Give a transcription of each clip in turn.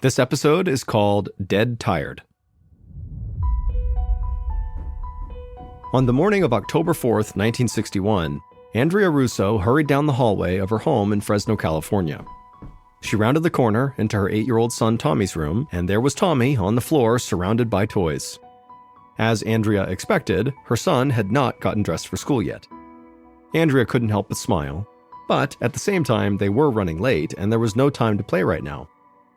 This episode is called Dead Tired. On the morning of October 4th, 1961, Andrea Russo hurried down the hallway of her home in Fresno, California. She rounded the corner into her 8-year-old son Tommy's room, and there was Tommy on the floor surrounded by toys. As Andrea expected, her son had not gotten dressed for school yet. Andrea couldn't help but smile, but at the same time they were running late and there was no time to play right now.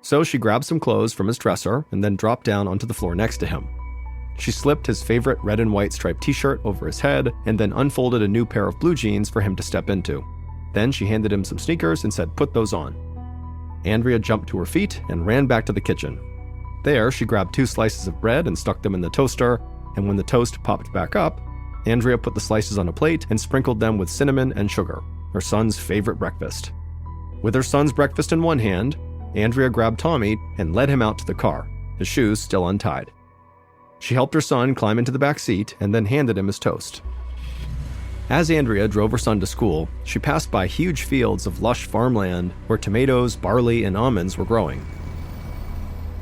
So she grabbed some clothes from his dresser and then dropped down onto the floor next to him. She slipped his favorite red and white striped t-shirt over his head and then unfolded a new pair of blue jeans for him to step into. Then she handed him some sneakers and said, "Put those on." Andrea jumped to her feet and ran back to the kitchen. There, she grabbed 2 slices of bread and stuck them in the toaster, and when the toast popped back up, Andrea put the slices on a plate and sprinkled them with cinnamon and sugar, her son's favorite breakfast. With her son's breakfast in one hand, Andrea grabbed Tommy and led him out to the car, his shoes still untied. She helped her son climb into the back seat and then handed him his toast. As Andrea drove her son to school, she passed by huge fields of lush farmland where tomatoes, barley, and almonds were growing.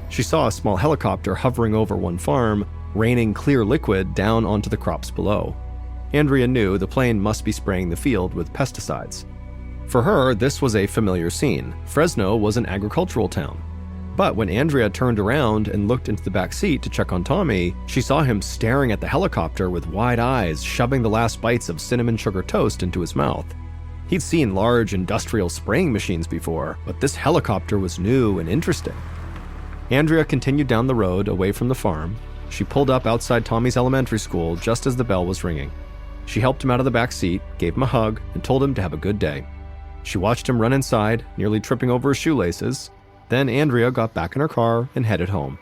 She saw a small helicopter hovering over one farm, raining clear liquid down onto the crops below. Andrea knew the plane must be spraying the field with pesticides. For her, this was a familiar scene. Fresno was an agricultural town. But when Andrea turned around and looked into the back seat to check on Tommy, she saw him staring at the helicopter with wide eyes, shoving the last bites of cinnamon sugar toast into his mouth. He'd seen large industrial spraying machines before, but this helicopter was new and interesting. Andrea continued down the road away from the farm. She pulled up outside Tommy's elementary school just as the bell was ringing. She helped him out of the back seat, gave him a hug, and told him to have a good day. She watched him run inside, nearly tripping over his shoelaces. Then Andrea got back in her car and headed home.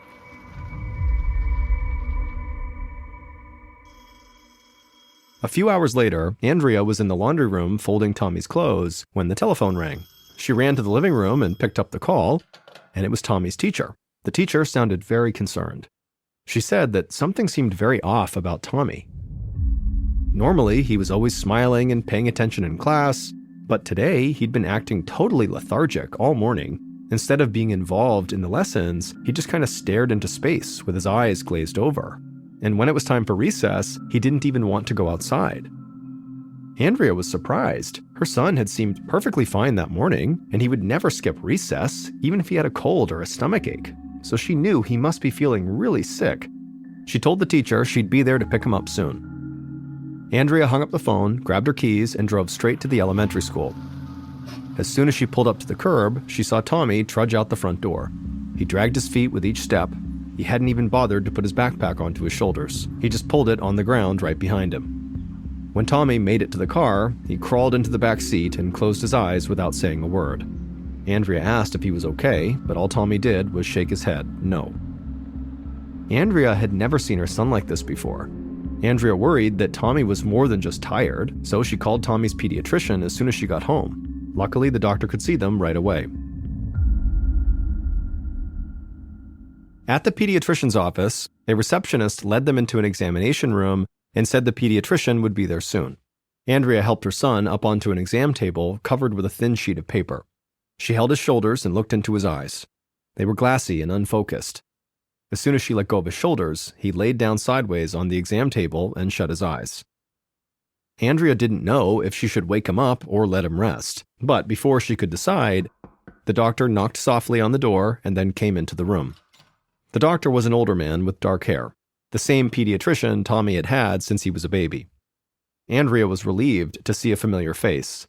A few hours later, Andrea was in the laundry room folding Tommy's clothes when the telephone rang. She ran to the living room and picked up the call, and it was Tommy's teacher. The teacher sounded very concerned. She said that something seemed very off about Tommy. Normally, he was always smiling and paying attention in class, but today he'd been acting totally lethargic all morning. Instead of being involved in the lessons, he just kind of stared into space with his eyes glazed over. And when it was time for recess, he didn't even want to go outside. Andrea was surprised. Her son had seemed perfectly fine that morning, and he would never skip recess, even if he had a cold or a stomachache. So she knew he must be feeling really sick. She told the teacher she'd be there to pick him up soon. Andrea hung up the phone, grabbed her keys, and drove straight to the elementary school. As soon as she pulled up to the curb, she saw Tommy trudge out the front door. He dragged his feet with each step. He hadn't even bothered to put his backpack onto his shoulders. He just pulled it on the ground right behind him. When Tommy made it to the car, he crawled into the back seat and closed his eyes without saying a word. Andrea asked if he was okay, but all Tommy did was shake his head, no. Andrea had never seen her son like this before. Andrea worried that Tommy was more than just tired, so she called Tommy's pediatrician as soon as she got home. Luckily, the doctor could see them right away. At the pediatrician's office, a receptionist led them into an examination room and said the pediatrician would be there soon. Andrea helped her son up onto an exam table covered with a thin sheet of paper. She held his shoulders and looked into his eyes. They were glassy and unfocused. As soon as she let go of his shoulders, he laid down sideways on the exam table and shut his eyes. Andrea didn't know if she should wake him up or let him rest, but before she could decide, the doctor knocked softly on the door and then came into the room. The doctor was an older man with dark hair, the same pediatrician Tommy had had since he was a baby. Andrea was relieved to see a familiar face.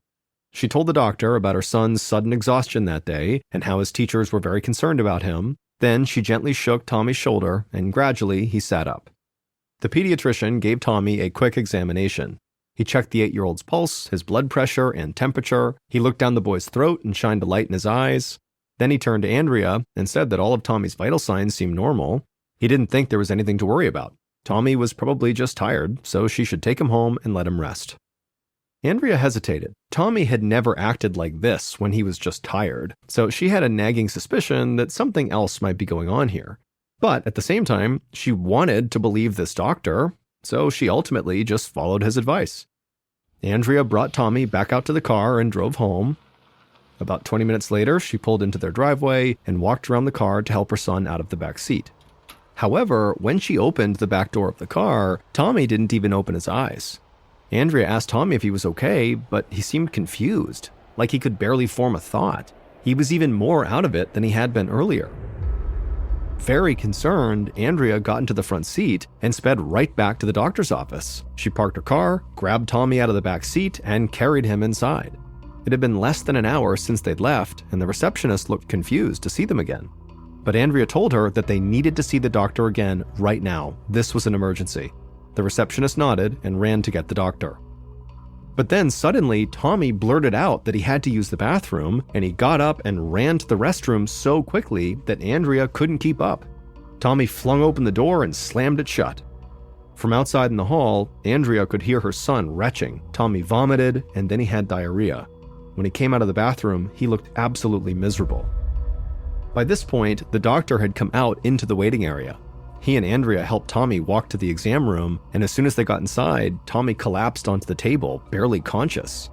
She told the doctor about her son's sudden exhaustion that day and how his teachers were very concerned about him. Then she gently shook Tommy's shoulder, and gradually he sat up. The pediatrician gave Tommy a quick examination. He checked the 8-year-old's pulse, his blood pressure, and temperature. He looked down the boy's throat and shined a light in his eyes. Then he turned to Andrea and said that all of Tommy's vital signs seemed normal. He didn't think there was anything to worry about. Tommy was probably just tired, so she should take him home and let him rest. Andrea hesitated. Tommy had never acted like this when he was just tired, so she had a nagging suspicion that something else might be going on here. But at the same time, she wanted to believe this doctor, so she ultimately just followed his advice. Andrea brought Tommy back out to the car and drove home. About 20 minutes later, she pulled into their driveway and walked around the car to help her son out of the back seat. However, when she opened the back door of the car, Tommy didn't even open his eyes. Andrea asked Tommy if he was okay, but he seemed confused, like he could barely form a thought. He was even more out of it than he had been earlier. Very concerned, Andrea got into the front seat and sped right back to the doctor's office. She parked her car, grabbed Tommy out of the back seat, and carried him inside. It had been less than an hour since they'd left, and the receptionist looked confused to see them again. But Andrea told her that they needed to see the doctor again right now. This was an emergency. The receptionist nodded and ran to get the doctor. But then suddenly, Tommy blurted out that he had to use the bathroom, and he got up and ran to the restroom so quickly that Andrea couldn't keep up. Tommy flung open the door and slammed it shut. From outside in the hall, Andrea could hear her son retching. Tommy vomited, and then he had diarrhea. When he came out of the bathroom, he looked absolutely miserable. By this point, the doctor had come out into the waiting area. He and Andrea helped Tommy walk to the exam room, and as soon as they got inside, Tommy collapsed onto the table, barely conscious.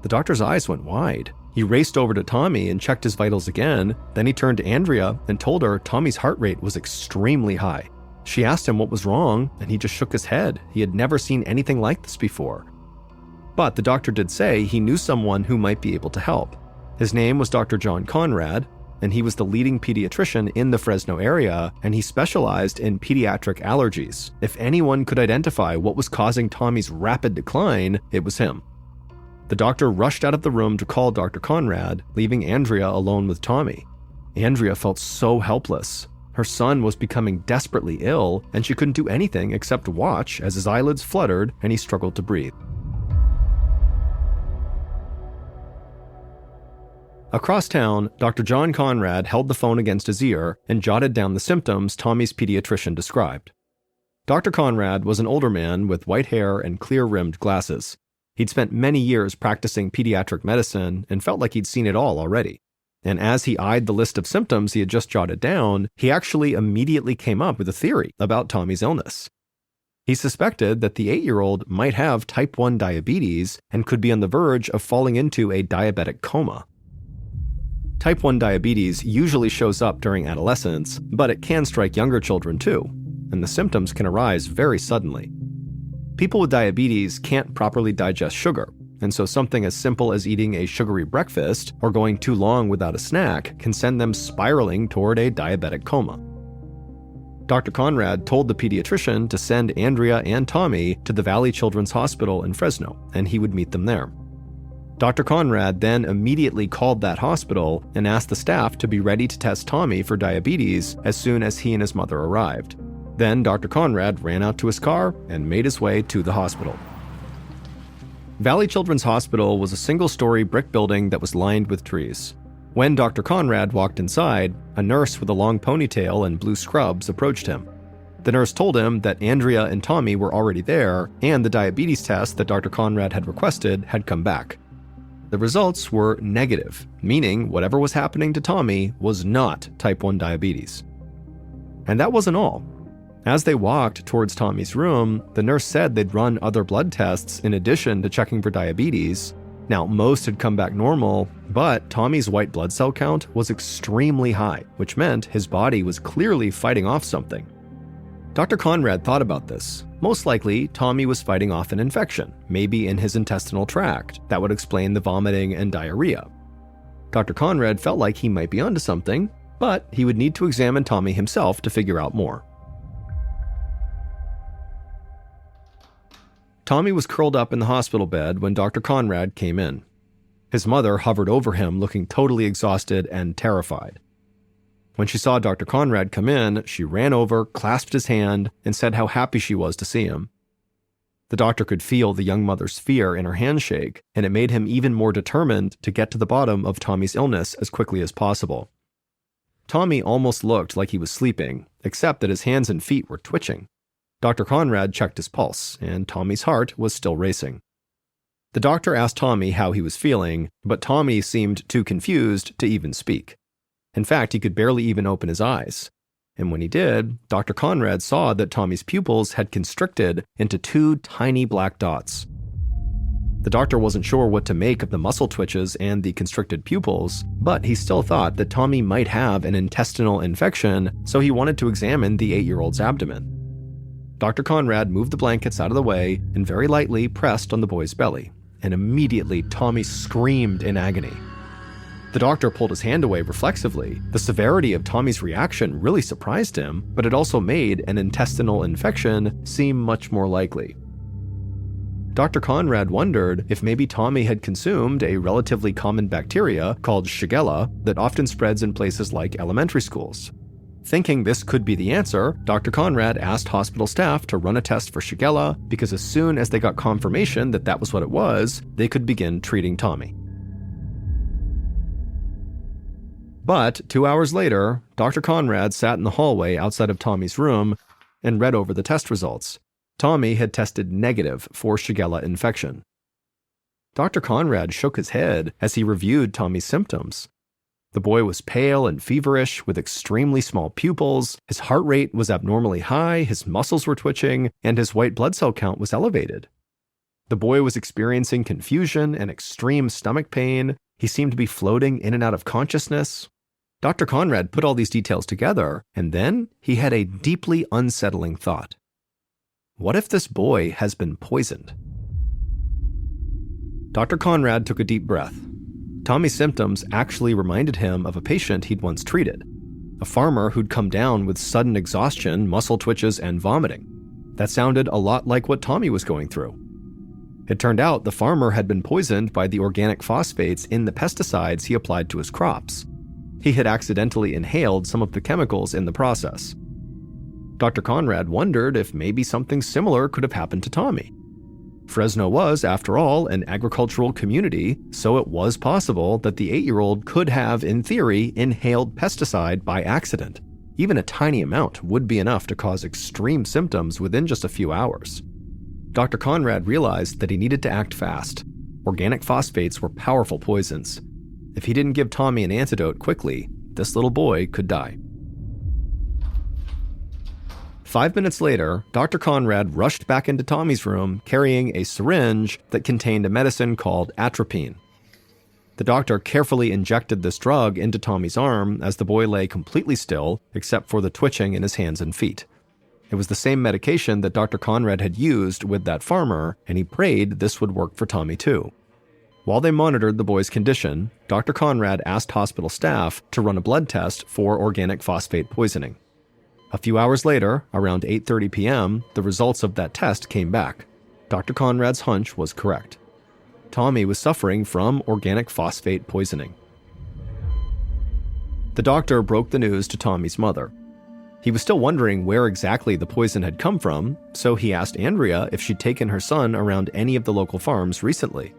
The doctor's eyes went wide. He raced over to Tommy and checked his vitals again. Then he turned to Andrea and told her Tommy's heart rate was extremely high. She asked him what was wrong, and he just shook his head. He had never seen anything like this before. But the doctor did say he knew someone who might be able to help. His name was Dr. John Conrad, and he was the leading pediatrician in the Fresno area, and he specialized in pediatric allergies. If anyone could identify what was causing Tommy's rapid decline, it was him. The doctor rushed out of the room to call Dr. Conrad, leaving Andrea alone with Tommy. Andrea felt so helpless. Her son was becoming desperately ill, and she couldn't do anything except watch as his eyelids fluttered and he struggled to breathe. Across town, Dr. John Conrad held the phone against his ear and jotted down the symptoms Tommy's pediatrician described. Dr. Conrad was an older man with white hair and clear-rimmed glasses. He'd spent many years practicing pediatric medicine and felt like he'd seen it all already. And as he eyed the list of symptoms he had just jotted down, he actually immediately came up with a theory about Tommy's illness. He suspected that the 8-year-old might have type 1 diabetes and could be on the verge of falling into a diabetic coma. Type 1 diabetes usually shows up during adolescence, but it can strike younger children too, and the symptoms can arise very suddenly. People with diabetes can't properly digest sugar, and so something as simple as eating a sugary breakfast or going too long without a snack can send them spiraling toward a diabetic coma. Dr. Conrad told the pediatrician to send Andrea and Tommy to the Valley Children's Hospital in Fresno, and he would meet them there. Dr. Conrad then immediately called that hospital and asked the staff to be ready to test Tommy for diabetes as soon as he and his mother arrived. Then Dr. Conrad ran out to his car and made his way to the hospital. Valley Children's Hospital was a single-story brick building that was lined with trees. When Dr. Conrad walked inside, a nurse with a long ponytail and blue scrubs approached him. The nurse told him that Andrea and Tommy were already there, and the diabetes test that Dr. Conrad had requested had come back. The results were negative, meaning whatever was happening to Tommy was not type 1 diabetes. And that wasn't all. As they walked towards Tommy's room, the nurse said they'd run other blood tests in addition to checking for diabetes. Now, most had come back normal, but Tommy's white blood cell count was extremely high, which meant his body was clearly fighting off something. Dr. Conrad thought about this. Most likely, Tommy was fighting off an infection, maybe in his intestinal tract, that would explain the vomiting and diarrhea. Dr. Conrad felt like he might be onto something, but he would need to examine Tommy himself to figure out more. Tommy was curled up in the hospital bed when Dr. Conrad came in. His mother hovered over him, looking totally exhausted and terrified. When she saw Dr. Conrad come in, she ran over, clasped his hand, and said how happy she was to see him. The doctor could feel the young mother's fear in her handshake, and it made him even more determined to get to the bottom of Tommy's illness as quickly as possible. Tommy almost looked like he was sleeping, except that his hands and feet were twitching. Dr. Conrad checked his pulse, and Tommy's heart was still racing. The doctor asked Tommy how he was feeling, but Tommy seemed too confused to even speak. In fact, he could barely even open his eyes. And when he did, Dr. Conrad saw that Tommy's pupils had constricted into 2 tiny black dots. The doctor wasn't sure what to make of the muscle twitches and the constricted pupils, but he still thought that Tommy might have an intestinal infection, so he wanted to examine the 8-year-old's abdomen. Dr. Conrad moved the blankets out of the way and very lightly pressed on the boy's belly, and immediately Tommy screamed in agony. The doctor pulled his hand away reflexively. The severity of Tommy's reaction really surprised him, but it also made an intestinal infection seem much more likely. Dr. Conrad wondered if maybe Tommy had consumed a relatively common bacteria called Shigella that often spreads in places like elementary schools. Thinking this could be the answer, Dr. Conrad asked hospital staff to run a test for Shigella because as soon as they got confirmation that that was what it was, they could begin treating Tommy. But 2 hours later, Dr. Conrad sat in the hallway outside of Tommy's room and read over the test results. Tommy had tested negative for Shigella infection. Dr. Conrad shook his head as he reviewed Tommy's symptoms. The boy was pale and feverish with extremely small pupils, his heart rate was abnormally high, his muscles were twitching, and his white blood cell count was elevated. The boy was experiencing confusion and extreme stomach pain. He seemed to be floating in and out of consciousness. Dr. Conrad put all these details together, and then he had a deeply unsettling thought. What if this boy has been poisoned? Dr. Conrad took a deep breath. Tommy's symptoms actually reminded him of a patient he'd once treated, a farmer who'd come down with sudden exhaustion, muscle twitches, and vomiting. That sounded a lot like what Tommy was going through. It turned out the farmer had been poisoned by the organic phosphates in the pesticides he applied to his crops. He had accidentally inhaled some of the chemicals in the process. Dr. Conrad wondered if maybe something similar could have happened to Tommy. Fresno was, after all, an agricultural community, so it was possible that the 8-year-old could have, in theory, inhaled pesticide by accident. Even a tiny amount would be enough to cause extreme symptoms within just a few hours. Dr. Conrad realized that he needed to act fast. Organic phosphates were powerful poisons. If he didn't give Tommy an antidote quickly, this little boy could die. 5 minutes later, Dr. Conrad rushed back into Tommy's room carrying a syringe that contained a medicine called atropine. The doctor carefully injected this drug into Tommy's arm as the boy lay completely still, except for the twitching in his hands and feet. It was the same medication that Dr. Conrad had used with that farmer, and he prayed this would work for Tommy too. While they monitored the boy's condition, Dr. Conrad asked hospital staff to run a blood test for organic phosphate poisoning. A few hours later, around 8:30 p.m., the results of that test came back. Dr. Conrad's hunch was correct. Tommy was suffering from organic phosphate poisoning. The doctor broke the news to Tommy's mother. He was still wondering where exactly the poison had come from, so he asked Andrea if she'd taken her son around any of the local farms recently.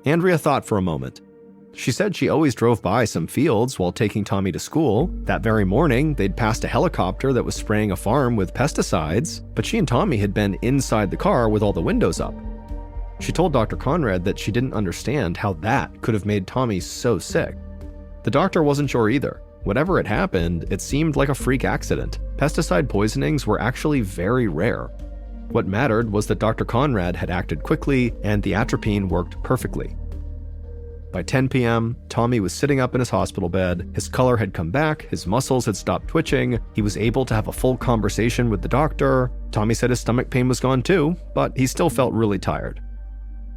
Andrea thought for a moment. She said she always drove by some fields while taking Tommy to school. That very morning, they'd passed a helicopter that was spraying a farm with pesticides, but she and Tommy had been inside the car with all the windows up. She told Dr. Conrad that she didn't understand how that could have made Tommy so sick. The doctor wasn't sure either. Whatever had happened, it seemed like a freak accident. Pesticide poisonings were actually very rare. What mattered was that Dr. Conrad had acted quickly and the atropine worked perfectly. By 10 p.m., Tommy was sitting up in his hospital bed. His color had come back, his muscles had stopped twitching, he was able to have a full conversation with the doctor. Tommy said his stomach pain was gone too, but he still felt really tired.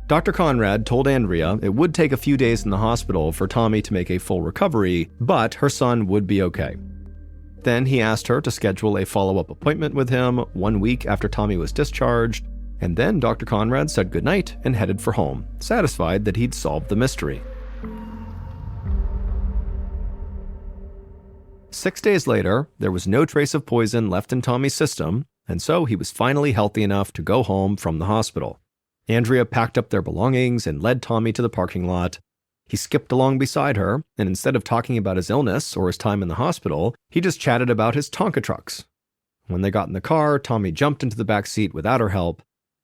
Dr. Conrad told Andrea it would take a few days in the hospital for Tommy to make a full recovery, but her son would be okay. Then he asked her to schedule a follow-up appointment with him 1 week after Tommy was discharged, and then Dr. Conrad said goodnight and headed for home, satisfied that he'd solved the mystery. 6 days later, there was no trace of poison left in Tommy's system, and so he was finally healthy enough to go home from the hospital. Andrea packed up their belongings and led Tommy to the parking lot. He skipped along beside her, and instead of talking about his illness or his time in the hospital, he just chatted about his Tonka trucks. When they got in the car, Tommy jumped into the back seat without her help.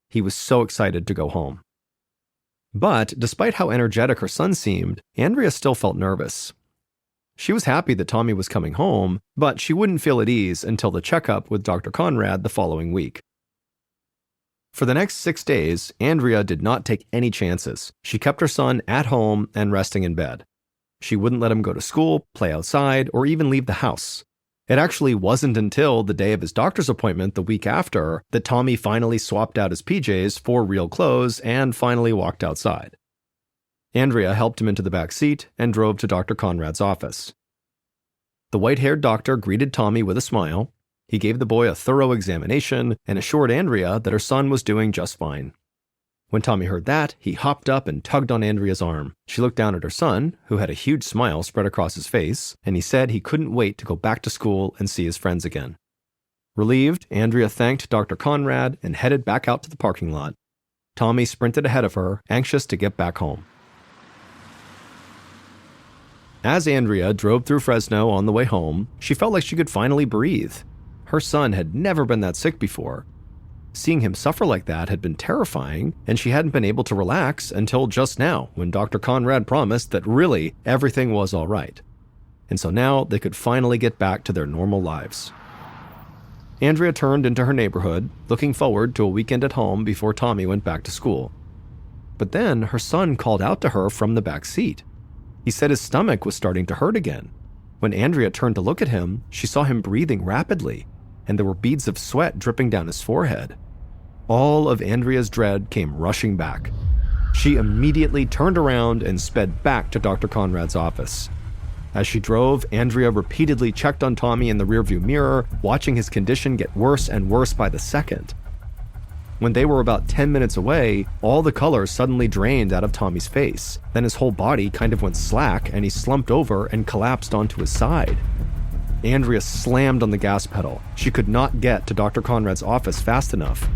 He was so excited to go home. But despite how energetic her son seemed, Andrea still felt nervous. She was happy that Tommy was coming home, but she wouldn't feel at ease until the checkup with Dr. Conrad the following week. For the next 6 days, Andrea did not take any chances. She kept her son at home and resting in bed. She wouldn't let him go to school, play outside, or even leave the house. It actually wasn't until the day of his doctor's appointment the week after that Tommy finally swapped out his PJs for real clothes and finally walked outside. Andrea helped him into the back seat and drove to Dr. Conrad's office. The white-haired doctor greeted Tommy with a smile. He gave the boy a thorough examination and assured Andrea that her son was doing just fine. When Tommy heard that, he hopped up and tugged on Andrea's arm. She looked down at her son, who had a huge smile spread across his face, and he said he couldn't wait to go back to school and see his friends again. Relieved, Andrea thanked Dr. Conrad and headed back out to the parking lot. Tommy sprinted ahead of her, anxious to get back home. As Andrea drove through Fresno on the way home, she felt like she could finally breathe. Her son had never been that sick before. Seeing him suffer like that had been terrifying, and she hadn't been able to relax until just now, when Dr. Conrad promised that really everything was all right. And so now they could finally get back to their normal lives. Andrea turned into her neighborhood, looking forward to a weekend at home before Tommy went back to school. But then her son called out to her from the back seat. He said his stomach was starting to hurt again. When Andrea turned to look at him, she saw him breathing rapidly, and there were beads of sweat dripping down his forehead. All of Andrea's dread came rushing back. She immediately turned around and sped back to Dr. Conrad's office. As she drove, Andrea repeatedly checked on Tommy in the rearview mirror, watching his condition get worse and worse by the second. When they were about 10 minutes away, all the color suddenly drained out of Tommy's face. Then his whole body kind of went slack and he slumped over and collapsed onto his side. Andrea slammed on the gas pedal. She could not get to Dr. Conrad's office fast enough.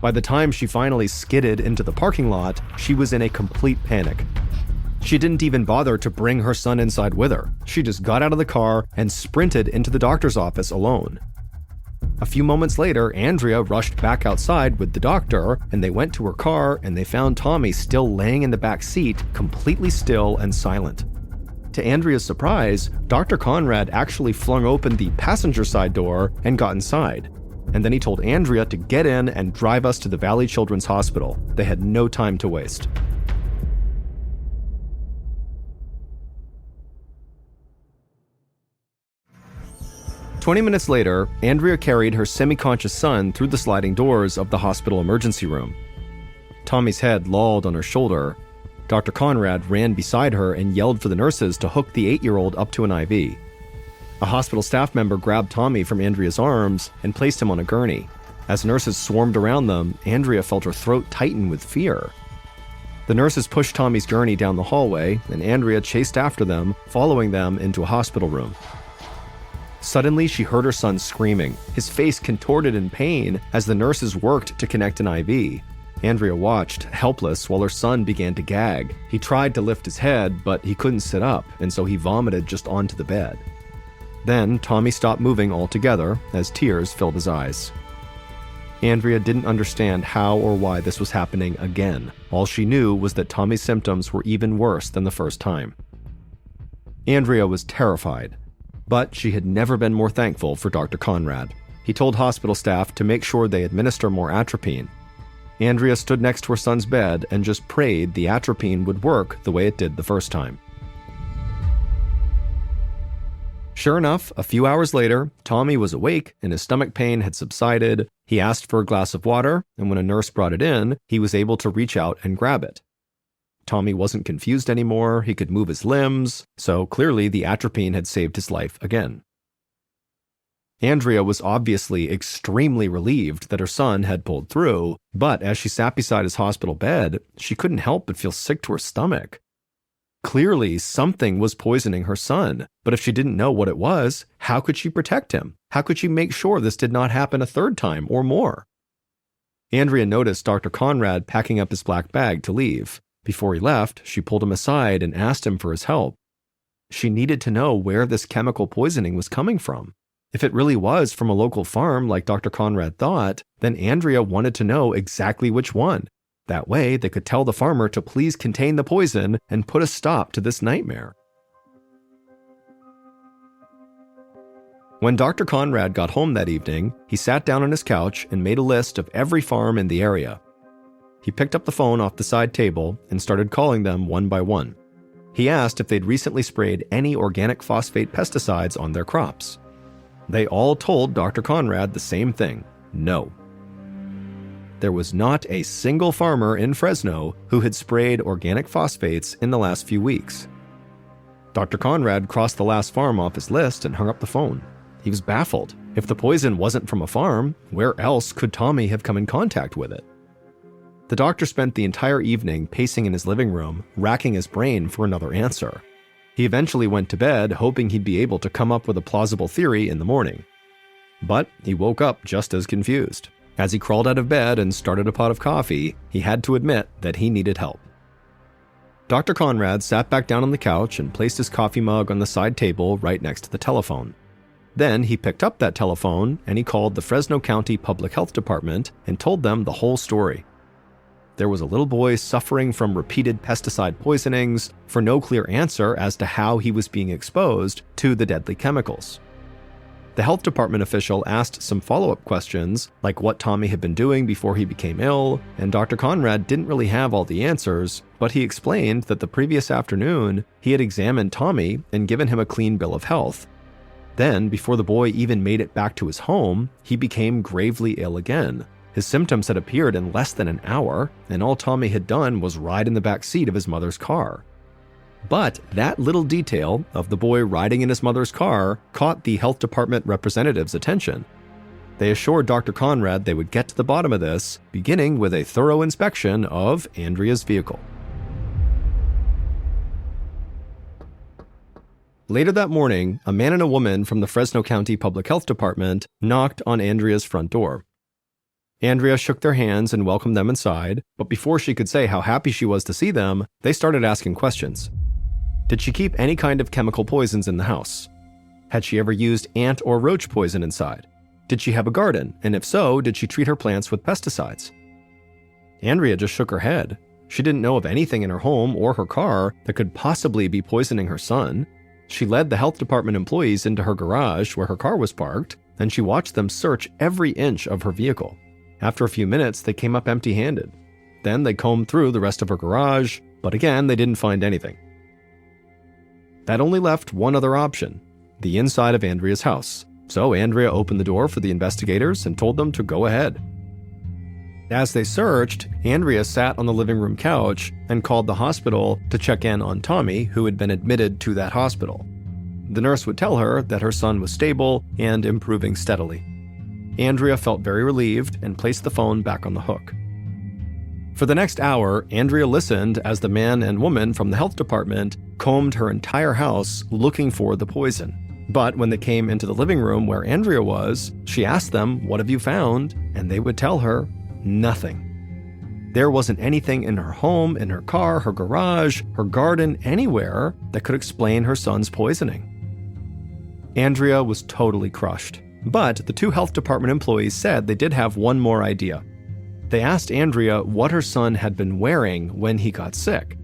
By the time she finally skidded into the parking lot, she was in a complete panic. She didn't even bother to bring her son inside with her. She just got out of the car and sprinted into the doctor's office alone. A few moments later, Andrea rushed back outside with the doctor, and they went to her car and they found Tommy still laying in the back seat, completely still and silent. To Andrea's surprise, Dr. Conrad actually flung open the passenger side door and got inside. And then he told Andrea to get in and drive us to the Valley Children's Hospital. They had no time to waste. "20 minutes later, Andrea carried her semi-conscious son through the sliding doors of the hospital emergency room. Tommy's head lolled on her shoulder. Dr. Conrad ran beside her and yelled for the nurses to hook the 8-year-old up to an IV. A hospital staff member grabbed Tommy from Andrea's arms and placed him on a gurney. As nurses swarmed around them, Andrea felt her throat tighten with fear. The nurses pushed Tommy's gurney down the hallway, and Andrea chased after them, following them into a hospital room. Suddenly, she heard her son screaming, his face contorted in pain as the nurses worked to connect an IV. Andrea watched, helpless, while her son began to gag. He tried to lift his head, but he couldn't sit up, and so he vomited just onto the bed. Then, Tommy stopped moving altogether as tears filled his eyes. Andrea didn't understand how or why this was happening again. All she knew was that Tommy's symptoms were even worse than the first time. Andrea was terrified, but she had never been more thankful for Dr. Conrad. He told hospital staff to make sure they administer more atropine. Andrea stood next to her son's bed and just prayed the atropine would work the way it did the first time. Sure enough, a few hours later, Tommy was awake and his stomach pain had subsided. He asked for a glass of water, and when a nurse brought it in, he was able to reach out and grab it. Tommy wasn't confused anymore, he could move his limbs, so clearly the atropine had saved his life again. Andrea was obviously extremely relieved that her son had pulled through, but as she sat beside his hospital bed, she couldn't help but feel sick to her stomach. Clearly, something was poisoning her son, but if she didn't know what it was, how could she protect him? How could she make sure this did not happen a third time or more? Andrea noticed Dr. Conrad packing up his black bag to leave. Before he left, she pulled him aside and asked him for his help. She needed to know where this chemical poisoning was coming from. If it really was from a local farm like Dr. Conrad thought, then Andrea wanted to know exactly which one. That way, they could tell the farmer to please contain the poison and put a stop to this nightmare. When Dr. Conrad got home that evening, he sat down on his couch and made a list of every farm in the area. He picked up the phone off the side table and started calling them one by one. He asked if they'd recently sprayed any organic phosphate pesticides on their crops. They all told Dr. Conrad the same thing: no. There was not a single farmer in Fresno who had sprayed organic phosphates in the last few weeks. Dr. Conrad crossed the last farm off his list and hung up the phone. He was baffled. If the poison wasn't from a farm, where else could Tommy have come in contact with it? The doctor spent the entire evening pacing in his living room, racking his brain for another answer. He eventually went to bed, hoping he'd be able to come up with a plausible theory in the morning. But he woke up just as confused. As he crawled out of bed and started a pot of coffee, he had to admit that he needed help. Dr. Conrad sat back down on the couch and placed his coffee mug on the side table right next to the telephone. Then he picked up that telephone and he called the Fresno County Public Health Department and told them the whole story. There was a little boy suffering from repeated pesticide poisonings for no clear answer as to how he was being exposed to the deadly chemicals. The health department official asked some follow-up questions, like what Tommy had been doing before he became ill, and Dr. Conrad didn't really have all the answers, but he explained that the previous afternoon he had examined Tommy and given him a clean bill of health. Then, before the boy even made it back to his home, he became gravely ill again. His symptoms had appeared in less than an hour, and all Tommy had done was ride in the back seat of his mother's car. But that little detail of the boy riding in his mother's car caught the health department representative's attention. They assured Dr. Conrad they would get to the bottom of this, beginning with a thorough inspection of Andrea's vehicle. Later that morning, a man and a woman from the Fresno County Public Health Department knocked on Andrea's front door. Andrea shook their hands and welcomed them inside, but before she could say how happy she was to see them, they started asking questions. Did she keep any kind of chemical poisons in the house? Had she ever used ant or roach poison inside? Did she have a garden, and if so, did she treat her plants with pesticides? Andrea just shook her head. She didn't know of anything in her home or her car that could possibly be poisoning her son. She led the health department employees into her garage where her car was parked, and she watched them search every inch of her vehicle. After a few minutes, they came up empty-handed. Then they combed through the rest of her garage, but again, they didn't find anything. That only left one other option: the inside of Andrea's house. So Andrea opened the door for the investigators and told them to go ahead. As they searched, Andrea sat on the living room couch and called the hospital to check in on Tommy, who had been admitted to that hospital. The nurse would tell her that her son was stable and improving steadily. Andrea felt very relieved and placed the phone back on the hook. For the next hour, Andrea listened as the man and woman from the health department combed her entire house looking for the poison. But when they came into the living room where Andrea was, she asked them, "What have you found?" And they would tell her, nothing. There wasn't anything in her home, in her car, her garage, her garden, anywhere that could explain her son's poisoning. Andrea was totally crushed. But the two health department employees said they did have one more idea. They asked Andrea what her son had been wearing when he got sick.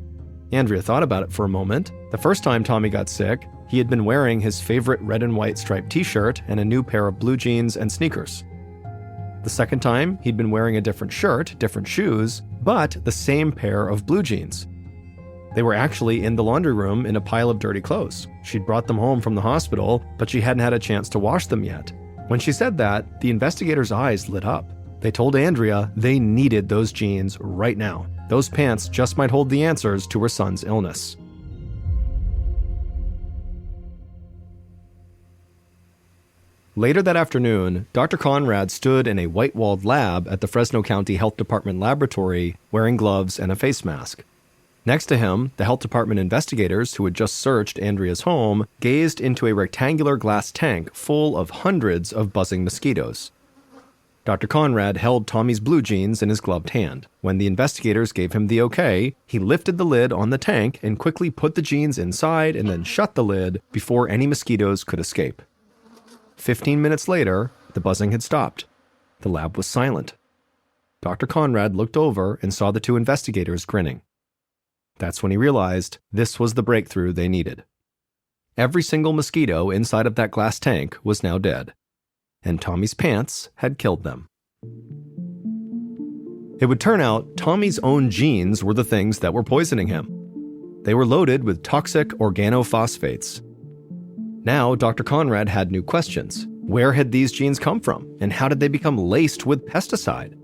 Andrea thought about it for a moment. The first time Tommy got sick, he had been wearing his favorite red and white striped t-shirt and a new pair of blue jeans and sneakers. The second time, he'd been wearing a different shirt, different shoes, but the same pair of blue jeans. They were actually in the laundry room in a pile of dirty clothes. She'd brought them home from the hospital, but she hadn't had a chance to wash them yet. When she said that, the investigators' eyes lit up. They told Andrea they needed those jeans right now. Those pants just might hold the answers to her son's illness. Later that afternoon, Dr. Conrad stood in a white-walled lab at the Fresno County Health Department laboratory wearing gloves and a face mask. Next to him, the health department investigators who had just searched Andrea's home gazed into a rectangular glass tank full of hundreds of buzzing mosquitoes. Dr. Conrad held Tommy's blue jeans in his gloved hand. When the investigators gave him the okay, he lifted the lid on the tank and quickly put the jeans inside and then shut the lid before any mosquitoes could escape. 15 minutes later, the buzzing had stopped. The lab was silent. Dr. Conrad looked over and saw the two investigators grinning. That's when he realized this was the breakthrough they needed. Every single mosquito inside of that glass tank was now dead, and Tommy's pants had killed them. It would turn out Tommy's own genes were the things that were poisoning him. They were loaded with toxic organophosphates. Now, Dr. Conrad had new questions. Where had these genes come from, and how did they become laced with pesticide?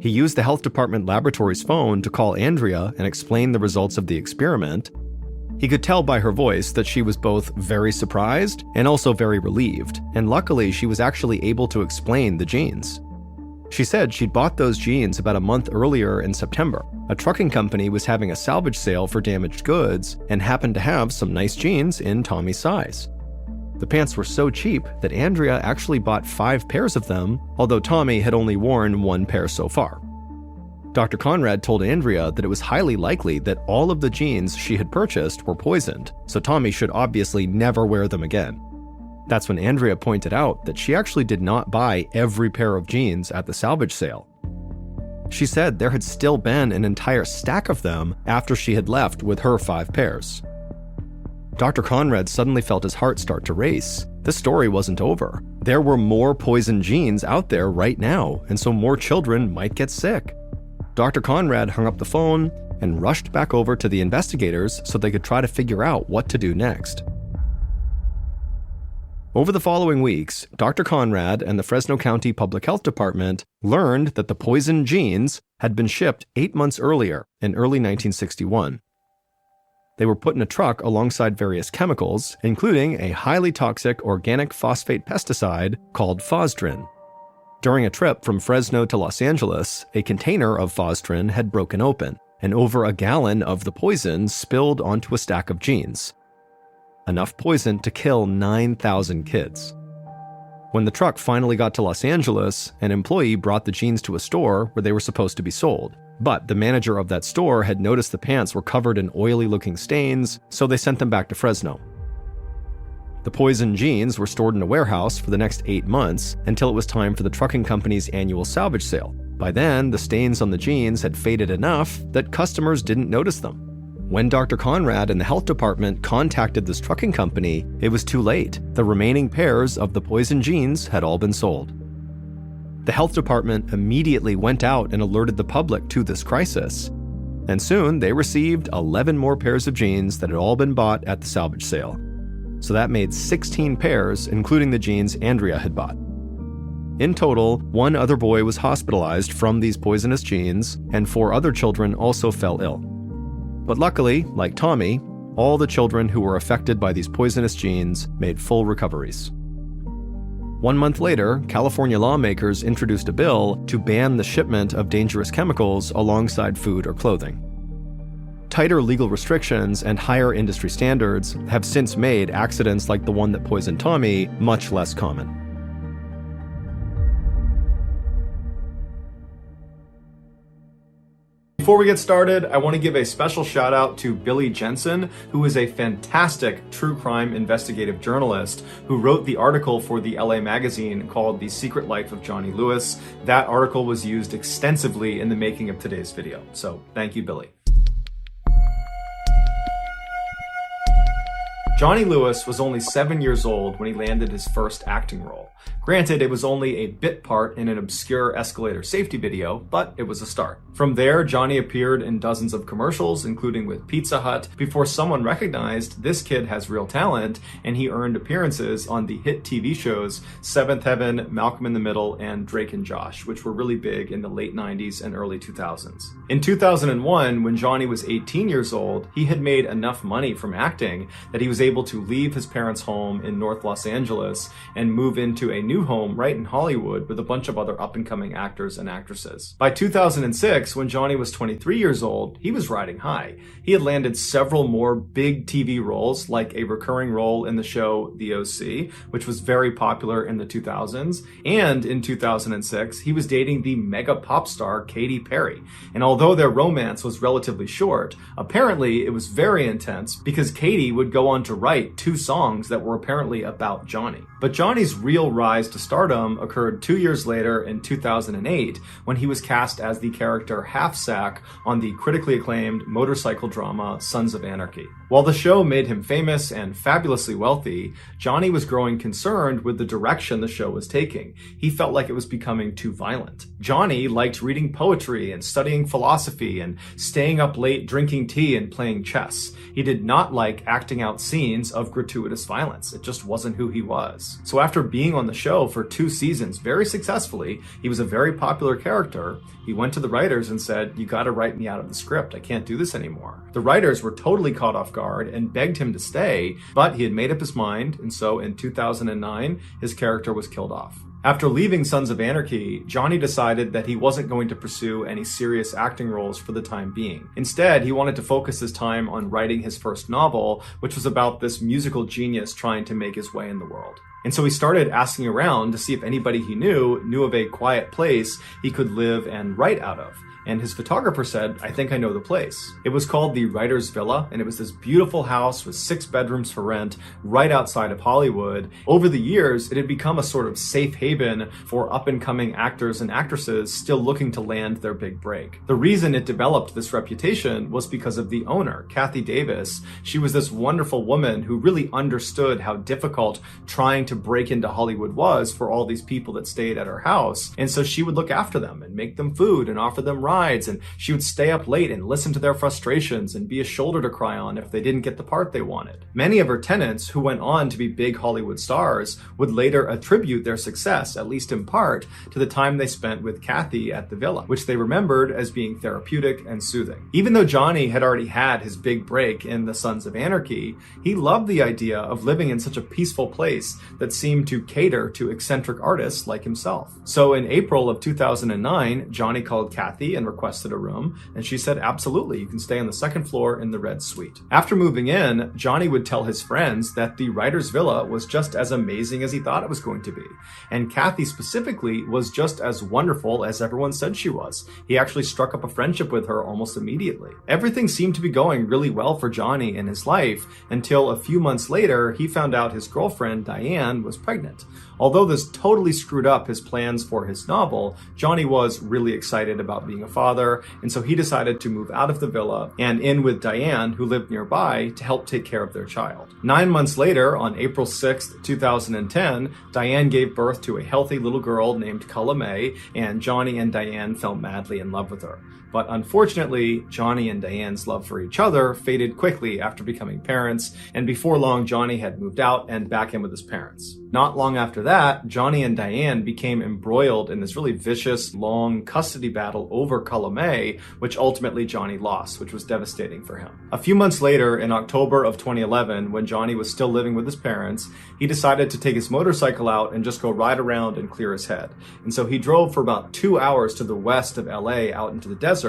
He used the health department laboratory's phone to call Andrea and explain the results of the experiment. He could tell by her voice that she was both very surprised and also very relieved, and luckily she was actually able to explain the genes. She said she'd bought those jeans about a month earlier in September. A trucking company was having a salvage sale for damaged goods and happened to have some nice jeans in Tommy's size. The pants were so cheap that Andrea actually bought 5 pairs of them, although Tommy had only worn 1 pair so far. Dr. Conrad told Andrea that it was highly likely that all of the jeans she had purchased were poisoned, so Tommy should obviously never wear them again. That's when Andrea pointed out that she actually did not buy every pair of jeans at the salvage sale. She said there had still been an entire stack of them after she had left with her 5 pairs. Dr. Conrad suddenly felt his heart start to race. The story wasn't over. There were more poison jeans out there right now, and so more children might get sick. Dr. Conrad hung up the phone and rushed back over to the investigators so they could try to figure out what to do next. Over the following weeks, Dr. Conrad and the Fresno County Public Health Department learned that the poison genes had been shipped 8 months earlier in early 1961. They were put in a truck alongside various chemicals, including a highly toxic organic phosphate pesticide called Fosdrin. During a trip from Fresno to Los Angeles, a container of Fosdrin had broken open, and over a gallon of the poison spilled onto a stack of jeans. Enough poison to kill 9,000 kids. When the truck finally got to Los Angeles, an employee brought the jeans to a store where they were supposed to be sold. But the manager of that store had noticed the pants were covered in oily-looking stains, so they sent them back to Fresno. The poison jeans were stored in a warehouse for the next 8 months until it was time for the trucking company's annual salvage sale. By then, the stains on the jeans had faded enough that customers didn't notice them. When Dr. Conrad and the health department contacted this trucking company, it was too late. The remaining pairs of the poison jeans had all been sold. The health department immediately went out and alerted the public to this crisis. And soon they received 11 more pairs of jeans that had all been bought at the salvage sale. So that made 16 pairs, including the jeans Andrea had bought. In total, 1 other boy was hospitalized from these poisonous jeans, and 4 other children also fell ill. But luckily, like Tommy, all the children who were affected by these poisonous genes made full recoveries. 1 month later, California lawmakers introduced a bill to ban the shipment of dangerous chemicals alongside food or clothing. Tighter legal restrictions and higher industry standards have since made accidents like the one that poisoned Tommy much less common. Before we get started, I want to give a special shout out to Billy Jensen, who is a fantastic true crime investigative journalist who wrote the article for the LA magazine called The Secret Life of Johnny Lewis. That article was used extensively in the making of today's video. So thank you, Billy. Johnny Lewis was only 7 years old when he landed his first acting role. Granted, it was only a bit part in an obscure escalator safety video, but it was a start. From there, Johnny appeared in dozens of commercials, including with Pizza Hut, before someone recognized this kid has real talent, and he earned appearances on the hit TV shows Seventh Heaven, Malcolm in the Middle, and Drake and Josh, which were really big in the late 90s and early 2000s. In 2001, when Johnny was 18 years old, he had made enough money from acting that he was able to leave his parents' home in North Los Angeles and move into a new home right in Hollywood with a bunch of other up-and-coming actors and actresses. By 2006, when Johnny was 23 years old, he was riding high. He had landed several more big TV roles, like a recurring role in the show The OC, which was very popular in the 2000s, and in 2006, he was dating the mega pop star Katy Perry. And although their romance was relatively short, apparently it was very intense because Katy would go on to write 2 songs that were apparently about Johnny. But Johnny's real rise to stardom occurred 2 years later in 2008 when he was cast as the character Half Sack on the critically acclaimed motorcycle drama Sons of Anarchy. While the show made him famous and fabulously wealthy, Johnny was growing concerned with the direction the show was taking. He felt like it was becoming too violent. Johnny liked reading poetry and studying philosophy and staying up late drinking tea and playing chess. He did not like acting out scenes of gratuitous violence. It just wasn't who he was. So after being on the show for 2 seasons very successfully, he was a very popular character. He went to the writers and said, "You gotta write me out of the script. I can't do this anymore." The writers were totally caught off guard and begged him to stay, but he had made up his mind, and so in 2009, his character was killed off. After leaving Sons of Anarchy, Johnny decided that he wasn't going to pursue any serious acting roles for the time being. Instead, he wanted to focus his time on writing his first novel, which was about this musical genius trying to make his way in the world. And so he started asking around to see if anybody he knew of a quiet place he could live and write out of. And his photographer said, "I think I know the place." It was called the Writer's Villa, and it was this beautiful house with 6 bedrooms for rent right outside of Hollywood. Over the years, it had become a sort of safe haven for up-and-coming actors and actresses still looking to land their big break. The reason it developed this reputation was because of the owner, Kathy Davis. She was this wonderful woman who really understood how difficult trying to break into Hollywood was for all these people that stayed at her house. And so she would look after them and make them food and offer them rides, and she would stay up late and listen to their frustrations and be a shoulder to cry on if they didn't get the part they wanted. Many of her tenants, who went on to be big Hollywood stars, would later attribute their success, at least in part, to the time they spent with Kathy at the villa, which they remembered as being therapeutic and soothing. Even though Johnny had already had his big break in the Sons of Anarchy, he loved the idea of living in such a peaceful place that seemed to cater to eccentric artists like himself. So in April of 2009, Johnny called Kathy and requested a room, and she said, "Absolutely, you can stay on the 2nd floor in the red suite." After moving in, Johnny would tell his friends that the writer's villa was just as amazing as he thought it was going to be. And Kathy specifically was just as wonderful as everyone said she was. He actually struck up a friendship with her almost immediately. Everything seemed to be going really well for Johnny in his life until a few months later, he found out his girlfriend, Diane, was pregnant. Although this totally screwed up his plans for his novel, Johnny was really excited about being a father, and so he decided to move out of the villa and in with Diane, who lived nearby, to help take care of their child. 9 months later, on April 6th, 2010, Diane gave birth to a healthy little girl named Culla May, and Johnny and Diane fell madly in love with her. But unfortunately, Johnny and Diane's love for each other faded quickly after becoming parents, and before long, Johnny had moved out and back in with his parents. Not long after that, Johnny and Diane became embroiled in this really vicious, long custody battle over Culla May, which ultimately Johnny lost, which was devastating for him. A few months later, in October of 2011, when Johnny was still living with his parents, he decided to take his motorcycle out and just go ride around and clear his head. And so he drove for about 2 hours to the west of LA out into the desert,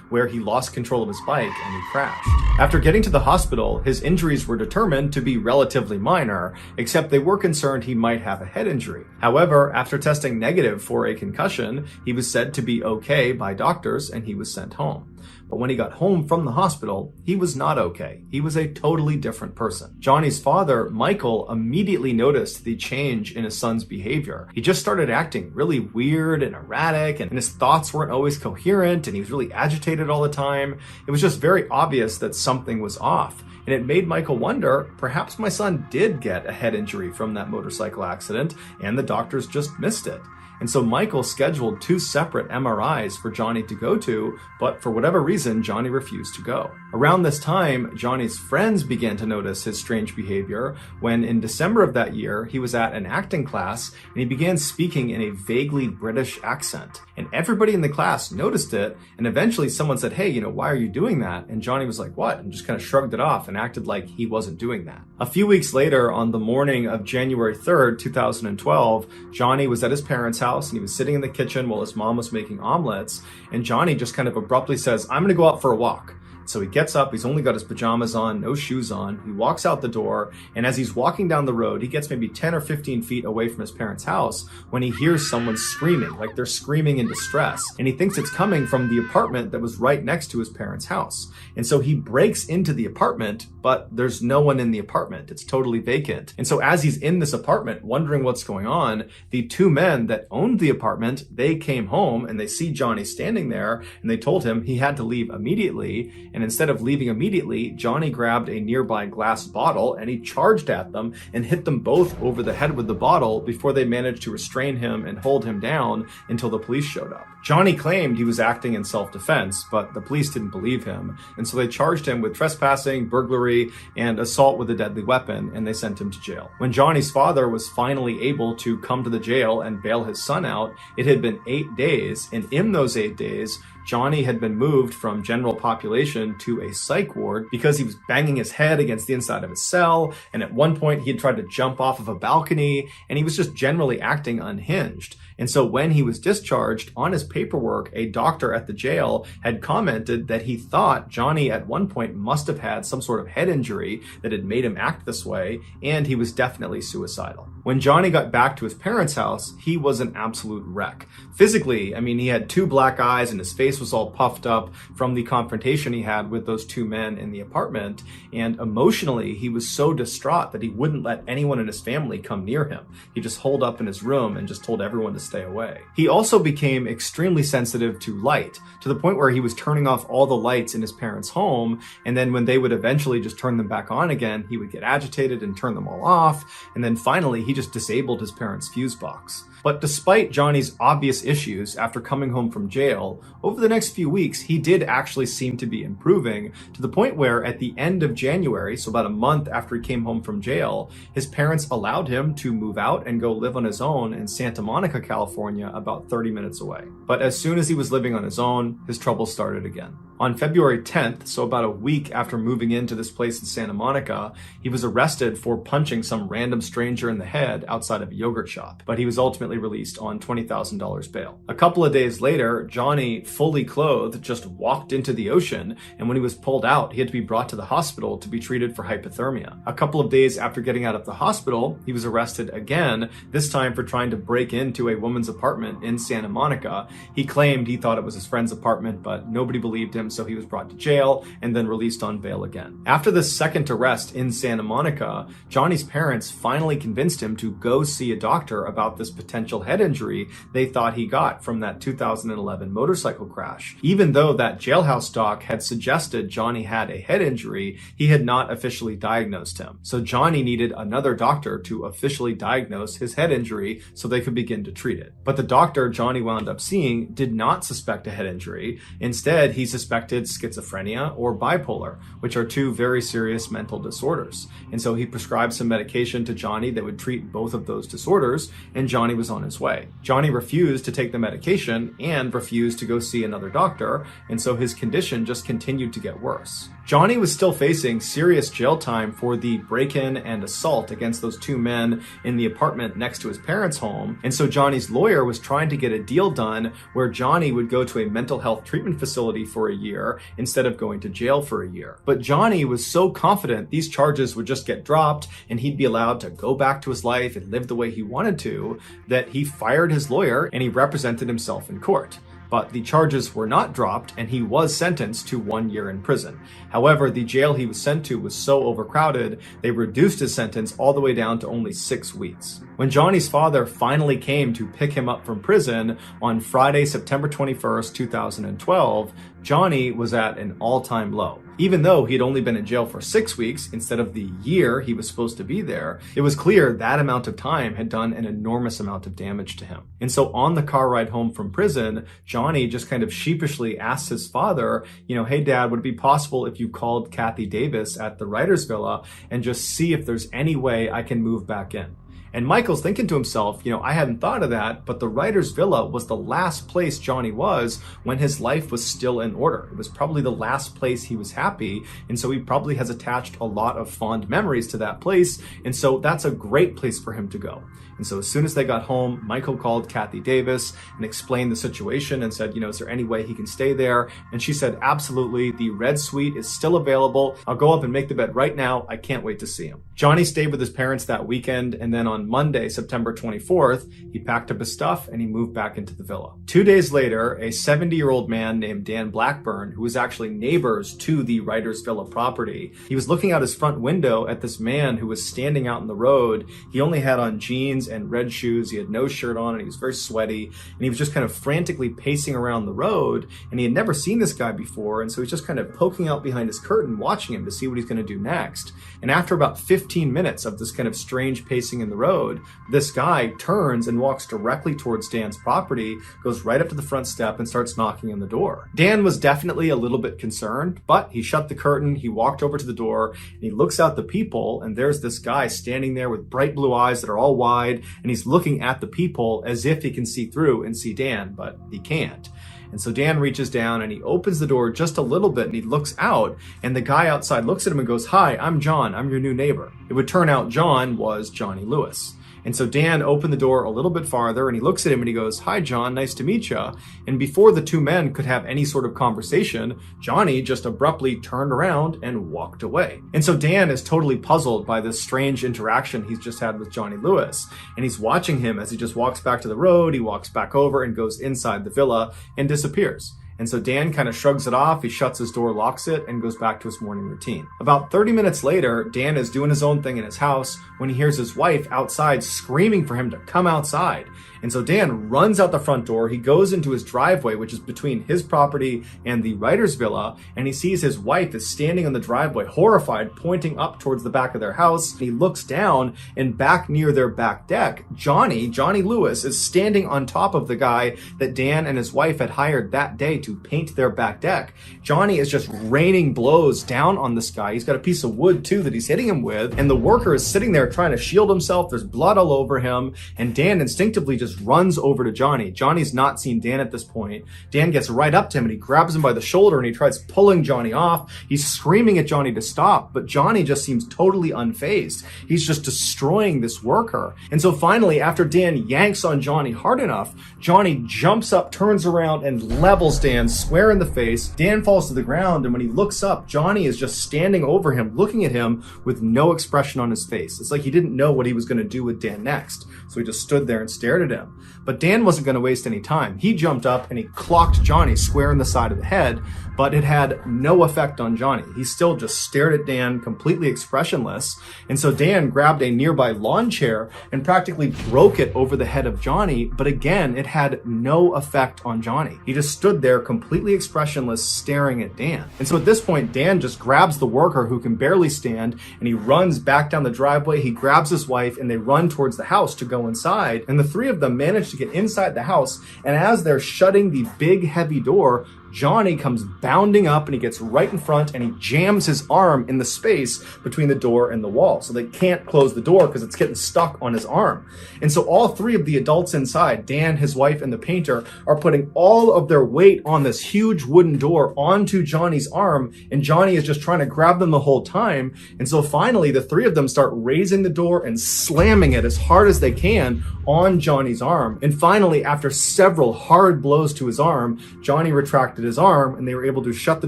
where he lost control of his bike and he crashed. After getting to the hospital, his injuries were determined to be relatively minor, except they were concerned he might have a head injury. However, after testing negative for a concussion, he was said to be okay by doctors and he was sent home. But when he got home from the hospital, he was not okay. He was a totally different person. Johnny's father, Michael, immediately noticed the change in his son's behavior. He just started acting really weird and erratic, and his thoughts weren't always coherent, and he was really agitated all the time. It was just very obvious that something was off. And it made Michael wonder, perhaps my son did get a head injury from that motorcycle accident, and the doctors just missed it. And so Michael scheduled 2 separate MRIs for Johnny to go to, but for whatever reason, Johnny refused to go. Around this time, Johnny's friends began to notice his strange behavior when in December of that year, he was at an acting class and he began speaking in a vaguely British accent. And everybody in the class noticed it, and eventually someone said, "Hey, why are you doing that?" And Johnny was like, "What?" and just kind of shrugged it off and acted like he wasn't doing that. A few weeks later, on the morning of January 3rd, 2012, Johnny was at his parents' house and he was sitting in the kitchen while his mom was making omelets, and Johnny just kind of abruptly says, "I'm gonna go out for a walk." So he gets up, he's only got his pajamas on, no shoes on, he walks out the door, and as he's walking down the road, he gets maybe 10 or 15 feet away from his parents' house when he hears someone screaming, like they're screaming in distress, and he thinks it's coming from the apartment that was right next to his parents' house. And so he breaks into the apartment, but there's no one in the apartment, it's totally vacant. And so as he's in this apartment, wondering what's going on, the 2 men that owned the apartment, they came home and they see Johnny standing there, and they told him he had to leave immediately. and instead of leaving immediately, Johnny grabbed a nearby glass bottle and he charged at them and hit them both over the head with the bottle before they managed to restrain him and hold him down until the police showed up. Johnny claimed he was acting in self-defense, but the police didn't believe him, and so they charged him with trespassing, burglary, and assault with a deadly weapon, and they sent him to jail. When Johnny's father was finally able to come to the jail and bail his son out, it had been 8 days, and in those 8 days, Johnny had been moved from general population to a psych ward because he was banging his head against the inside of his cell, and at one point he had tried to jump off of a balcony, and he was just generally acting unhinged. And so when he was discharged, on his paperwork, a doctor at the jail had commented that he thought Johnny at one point must have had some sort of head injury that had made him act this way, and he was definitely suicidal. When Johnny got back to his parents' house, he was an absolute wreck. Physically, I mean, he had 2 black eyes and his face was all puffed up from the confrontation he had with those 2 men in the apartment, and emotionally, he was so distraught that he wouldn't let anyone in his family come near him. He just holed up in his room and just told everyone to stay away. He also became extremely sensitive to light, to the point where he was turning off all the lights in his parents' home, and then when they would eventually just turn them back on again, he would get agitated and turn them all off, and then finally he just disabled his parents' fuse box. But despite Johnny's obvious issues after coming home from jail, over the next few weeks, he did actually seem to be improving, to the point where at the end of January, so about a month after he came home from jail, his parents allowed him to move out and go live on his own in Santa Monica, California, about 30 minutes away. But as soon as he was living on his own, his troubles started again. On February 10th, so about a week after moving into this place in Santa Monica, he was arrested for punching some random stranger in the head outside of a yogurt shop, but he was ultimately released on $20,000 bail. A couple of days later, Johnny, fully clothed, just walked into the ocean, and when he was pulled out, he had to be brought to the hospital to be treated for hypothermia. A couple of days after getting out of the hospital, he was arrested again, this time for trying to break into a woman's apartment in Santa Monica. He claimed he thought it was his friend's apartment, but nobody believed him, so he was brought to jail and then released on bail again. After this second arrest in Santa Monica, Johnny's parents finally convinced him to go see a doctor about this potential head injury they thought he got from that 2011 motorcycle crash. Even though that jailhouse doc had suggested Johnny had a head injury, he had not officially diagnosed him. So Johnny needed another doctor to officially diagnose his head injury so they could begin to treat it. But the doctor Johnny wound up seeing did not suspect a head injury. Instead, he suspected schizophrenia or bipolar, which are 2 very serious mental disorders. And so he prescribed some medication to Johnny that would treat both of those disorders, and Johnny was on his way. Johnny refused to take the medication and refused to go see another doctor, and so his condition just continued to get worse. Johnny was still facing serious jail time for the break-in and assault against those 2 men in the apartment next to his parents' home, and so Johnny's lawyer was trying to get a deal done where Johnny would go to a mental health treatment facility for a year instead of going to jail for a year. But Johnny was so confident these charges would just get dropped and he'd be allowed to go back to his life and live the way he wanted to, that he fired his lawyer and he represented himself in court. But the charges were not dropped and he was sentenced to 1 year in prison. However, the jail he was sent to was so overcrowded, they reduced his sentence all the way down to only 6 weeks. When Johnny's father finally came to pick him up from prison on Friday, September 21st, 2012, Johnny was at an all-time low. Even though he had only been in jail for 6 weeks instead of the year he was supposed to be there, it was clear that amount of time had done an enormous amount of damage to him. And so on the car ride home from prison, Johnny just kind of sheepishly asked his father, hey dad, would it be possible if you called Kathy Davis at the writer's villa and just see if there's any way I can move back in? And Michael's thinking to himself, I hadn't thought of that, but the writer's villa was the last place Johnny was when his life was still in order. It was probably the last place he was happy, and so he probably has attached a lot of fond memories to that place, and so that's a great place for him to go. And so as soon as they got home, Michael called Kathy Davis and explained the situation and said, is there any way he can stay there? And she said, absolutely, the red suite is still available. I'll go up and make the bed right now. I can't wait to see him. Johnny stayed with his parents that weekend, and then on Monday, September 24th, he packed up his stuff and he moved back into the villa. 2 days later, a 70-year-old man named Dan Blackburn, who was actually neighbors to the writer's villa property, he was looking out his front window at this man who was standing out in the road. He only had on jeans and red shoes, he had no shirt on, and he was very sweaty, and he was just kind of frantically pacing around the road, and he had never seen this guy before, and so he's just kind of poking out behind his curtain, watching him to see what he's going to do next. And after about 15 minutes of this kind of strange pacing in the road, this guy turns and walks directly towards Dan's property, goes right up to the front step and starts knocking on the door. Dan was definitely a little bit concerned, but he shut the curtain, he walked over to the door, and he looks out the peephole, and there's this guy standing there with bright blue eyes that are all wide, and he's looking at the peephole as if he can see through and see Dan, but he can't. And so Dan reaches down and he opens the door just a little bit and he looks out, and the guy outside looks at him and goes, "Hi, I'm John. I'm your new neighbor." It would turn out John was Johnny Lewis. And so Dan opened the door a little bit farther and he looks at him and he goes, "Hi, John, nice to meet you." And before the two men could have any sort of conversation, Johnny just abruptly turned around and walked away. And so Dan is totally puzzled by this strange interaction he's just had with Johnny Lewis. And he's watching him as he just walks back to the road, he walks back over and goes inside the villa and disappears. And so Dan kind of shrugs it off, he shuts his door, locks it, and goes back to his morning routine. About 30 minutes later, Dan is doing his own thing in his house when he hears his wife outside screaming for him to come outside. And so Dan runs out the front door, he goes into his driveway, which is between his property and the writer's villa, and he sees his wife is standing on the driveway, horrified, pointing up towards the back of their house. He looks down, and back near their back deck, Johnny Lewis, is standing on top of the guy that Dan and his wife had hired that day to paint their back deck. Johnny is just raining blows down on this guy. He's got a piece of wood too that he's hitting him with, and the worker is sitting there trying to shield himself. There's blood all over him, and Dan instinctively just runs over to Johnny. Johnny's not seen Dan at this point. Dan gets right up to him and he grabs him by the shoulder and he tries pulling Johnny off. He's screaming at Johnny to stop, but Johnny just seems totally unfazed. He's just destroying this worker. And so finally, after Dan yanks on Johnny hard enough, Johnny jumps up, turns around, and levels Dan square in the face. Dan falls to the ground, and when he looks up, Johnny is just standing over him, looking at him with no expression on his face. It's like he didn't know what he was going to do with Dan next. So he just stood there and stared at him. But Dan wasn't going to waste any time. He jumped up and he clocked Johnny square in the side of the head, but it had no effect on Johnny. He still just stared at Dan, completely expressionless. And so Dan grabbed a nearby lawn chair and practically broke it over the head of Johnny, but again, it had no effect on Johnny. He just stood there completely expressionless, staring at Dan. And so at this point, Dan just grabs the worker who can barely stand and he runs back down the driveway. He grabs his wife and they run towards the house to go inside. And the three of them manage to get inside the house. And as they're shutting the big, heavy door, Johnny comes bounding up and he gets right in front and he jams his arm in the space between the door and the wall. So they can't close the door because it's getting stuck on his arm. And so all three of the adults inside, Dan, his wife, and the painter, are putting all of their weight on this huge wooden door onto Johnny's arm. And Johnny is just trying to grab them the whole time. And so finally, the three of them start raising the door and slamming it as hard as they can on Johnny's arm. And finally, after several hard blows to his arm, Johnny retracted his arm and they were able to shut the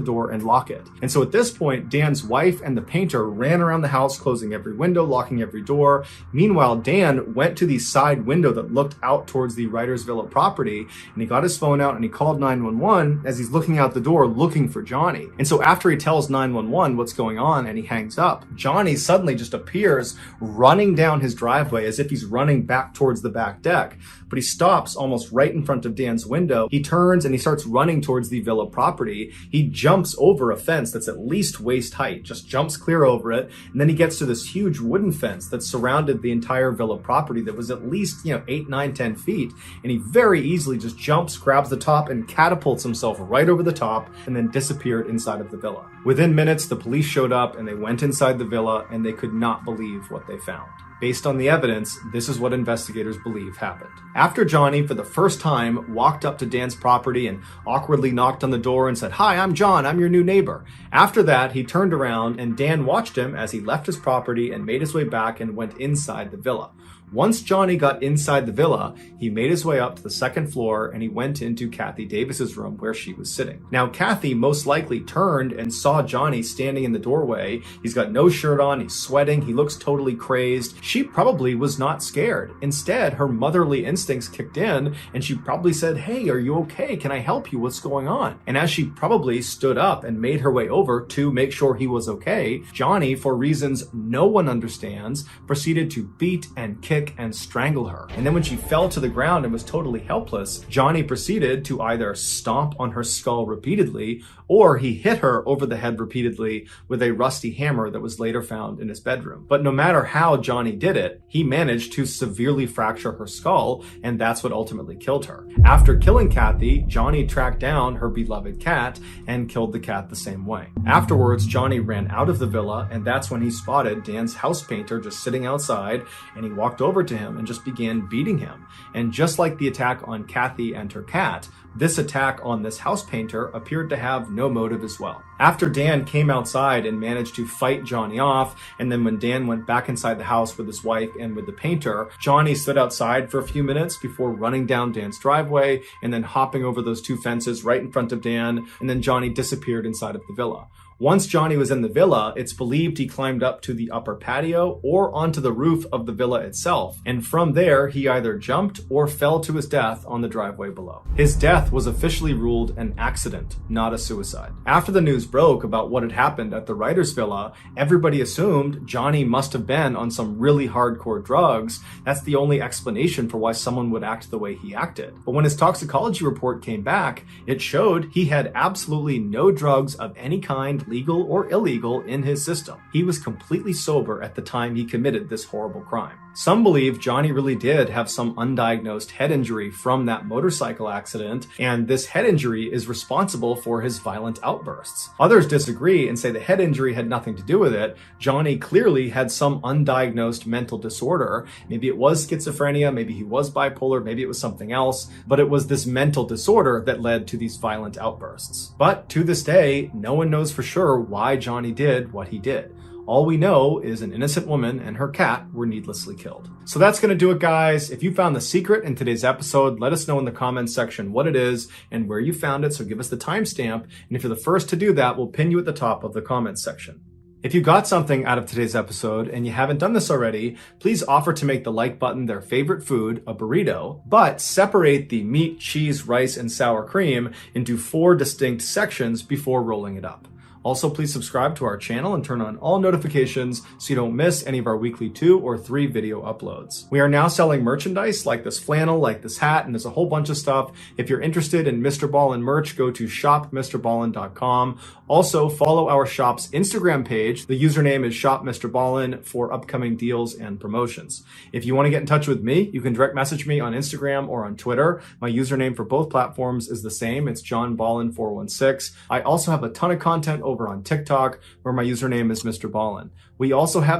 door and lock it. And so at this point, Dan's wife and the painter ran around the house, closing every window, locking every door. Meanwhile, Dan went to the side window that looked out towards the writer's villa property, and he got his phone out and he called 911 as he's looking out the door looking for Johnny. And so after he tells 911 what's going on and he hangs up, Johnny suddenly just appears running down his driveway as if he's running back towards the back deck. But he stops almost right in front of Dan's window. He turns and he starts running towards the villa property. He jumps over a fence that's at least waist height, just jumps clear over it. And then he gets to this huge wooden fence that surrounded the entire villa property that was at least, 8, 9, 10 feet. And he very easily just jumps, grabs the top, and catapults himself right over the top and then disappeared inside of the villa. Within minutes, the police showed up and they went inside the villa and they could not believe what they found. Based on the evidence, this is what investigators believe happened. After Johnny, for the first time, walked up to Dan's property and awkwardly knocked on the door and said, "Hi, I'm John, I'm your new neighbor." After that, he turned around and Dan watched him as he left his property and made his way back and went inside the villa. Once Johnny got inside the villa, he made his way up to the second floor and he went into Kathy Davis's room where she was sitting. Now, Kathy most likely turned and saw Johnny standing in the doorway. He's got no shirt on, he's sweating, he looks totally crazed. She probably was not scared. Instead, her motherly instincts kicked in and she probably said, "Hey, are you okay? Can I help you? What's going on?" And as she probably stood up and made her way over to make sure he was okay, Johnny, for reasons no one understands, proceeded to beat and kick and strangle her. And then when she fell to the ground and was totally helpless, Johnny proceeded to either stomp on her skull repeatedly, or he hit her over the head repeatedly with a rusty hammer that was later found in his bedroom. But no matter how Johnny did it, he managed to severely fracture her skull, and that's what ultimately killed her. After killing Kathy, Johnny tracked down her beloved cat and killed the cat the same way. Afterwards, Johnny ran out of the villa, and that's when he spotted Dan's house painter just sitting outside, and he walked over to him and just began beating him. And just like the attack on Kathy and her cat, this attack on this house painter appeared to have no motive as well. After Dan came outside and managed to fight Johnny off, and then when Dan went back inside the house with his wife and with the painter, Johnny stood outside for a few minutes before running down Dan's driveway and then hopping over those two fences right in front of Dan, and then Johnny disappeared inside of the villa. Once Johnny was in the villa, it's believed he climbed up to the upper patio or onto the roof of the villa itself, and from there he either jumped or fell to his death on the driveway below. His death was officially ruled an accident, not a suicide. After the news broke about what had happened at the writer's villa, everybody assumed Johnny must have been on some really hardcore drugs. That's the only explanation for why someone would act the way he acted. But when his toxicology report came back, it showed he had absolutely no drugs of any kind, legal or illegal, in his system. He was completely sober at the time he committed this horrible crime. Some believe Johnny really did have some undiagnosed head injury from that motorcycle accident, and this head injury is responsible for his violent outbursts. Others disagree and say the head injury had nothing to do with it. Johnny clearly had some undiagnosed mental disorder. Maybe it was schizophrenia, maybe he was bipolar, maybe it was something else, but it was this mental disorder that led to these violent outbursts. But to this day, no one knows for sure why Johnny did what he did. All we know is an innocent woman and her cat were needlessly killed. So that's going to do it, guys. If you found the secret in today's episode, let us know in the comments section what it is and where you found it, so give us the timestamp. And if you're the first to do that, we'll pin you at the top of the comments section. If you got something out of today's episode and you haven't done this already, please offer to make the like button their favorite food, a burrito, but separate the meat, cheese, rice, and sour cream into 4 distinct sections before rolling it up. Also, please subscribe to our channel and turn on all notifications so you don't miss any of our weekly 2 or 3 video uploads. We are now selling merchandise like this flannel, like this hat, and there's a whole bunch of stuff. If you're interested in Mr. Ballin merch, go to shopmrballin.com. Also, follow our shop's Instagram page. The username is shopmrballin for upcoming deals and promotions. If you want to get in touch with me, you can direct message me on Instagram or on Twitter. My username for both platforms is the same. It's johnballin416. I also have a ton of content over on TikTok, where my username is MrBallen. We also have